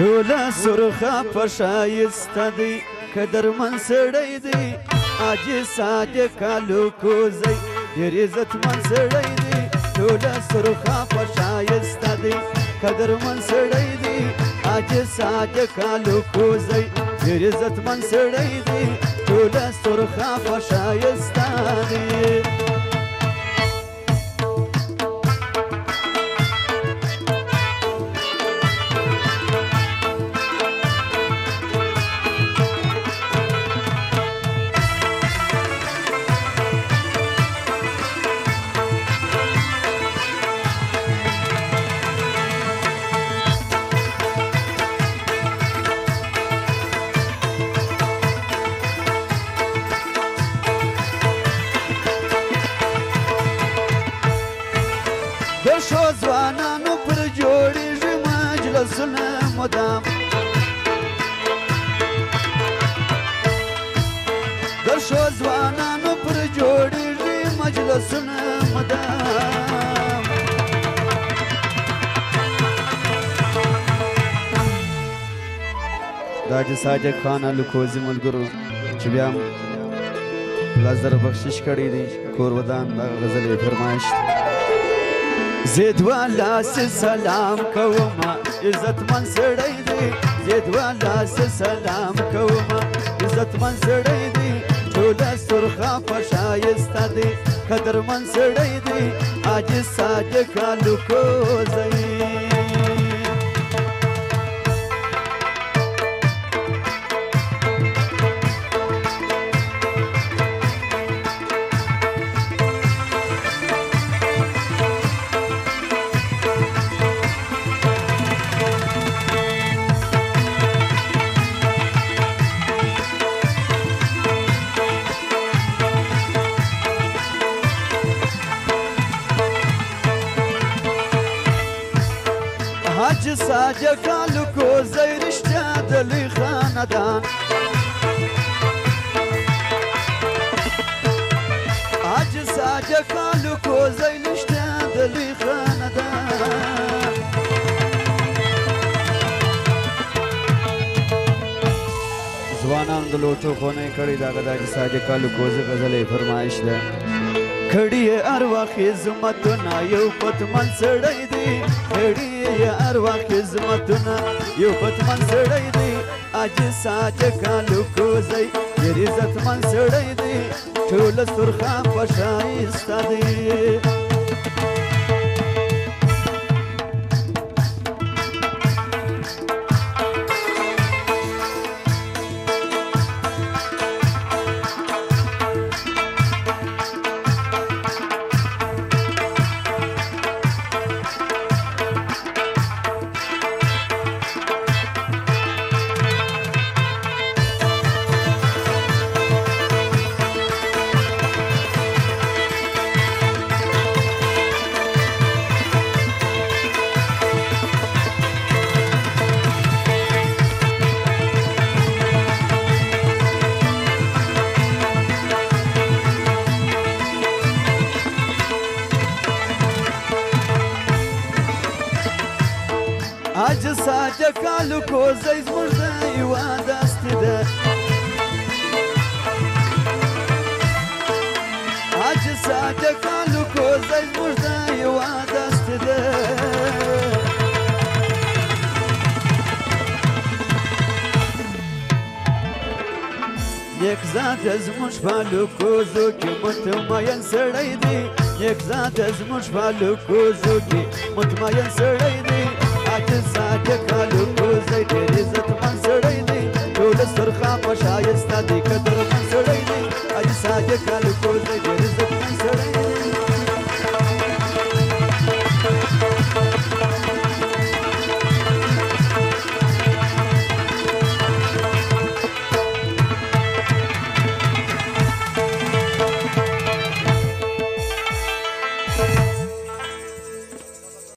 ټوله سرخه په ښایسته دی قدرمن سړی دی عاجز صادق الکوزی ډېر عزتمن سړی دی ټوله سرخه په ښایسته دی قدرمن سړی دی عاجز صادق الکوزی ډېر عزتمن سړی دی ټوله سرخه په ښایسته دی د ښو ځوانانو پر جوړېږي مجلسونه مدام د ښو ځوانانو پر جوړېږي مجلسونه مدام دا حاجي صادق خان الکوزي ملګرو چې بیا هم لاس در بخشش کړی دی کور ودان دغه غزل یې فرمایش زید والا سے سلام کوما عزتمن سړی دی زید والا سے سلام کوما عزتمن سړی دی ټوله سرخه په ښایسته دی قدرمن سړی دی عاجز صادق الکوزی حاجي صادق الکوزی رښتیا د لوی خاندان حاجي صادق الکوزی رښتیا د لوی خاندان ځوانان د لوټو خونې کړي دغه د حاجي صادق الکوزی غزل یې فرمایش ده کړي هر وخت خدمتونه یو پتمن سړی دی کړي هر وخت خدمتونه یو پتمن سړی دی عاجز صادق الکوزی ډېر عزتمن سړی دی ټوله سرخه په ښایسته دی حاجي صادق الکوزی زموږ د هېواد هستي ده حاجي صادق الکوزی زموږ د هېواد هستي ده نیک ذاته زموږ په الکوزو کې مطمئن سړی دی نیک ذاته زموږ په الکوزو کې مطمئن سړی دی عاجز صادق الکوزی ډېر عزتمن سړی دی ټوله سرخه په ښایسته دی قدرمن سړی دی عاجز صادق الکوزی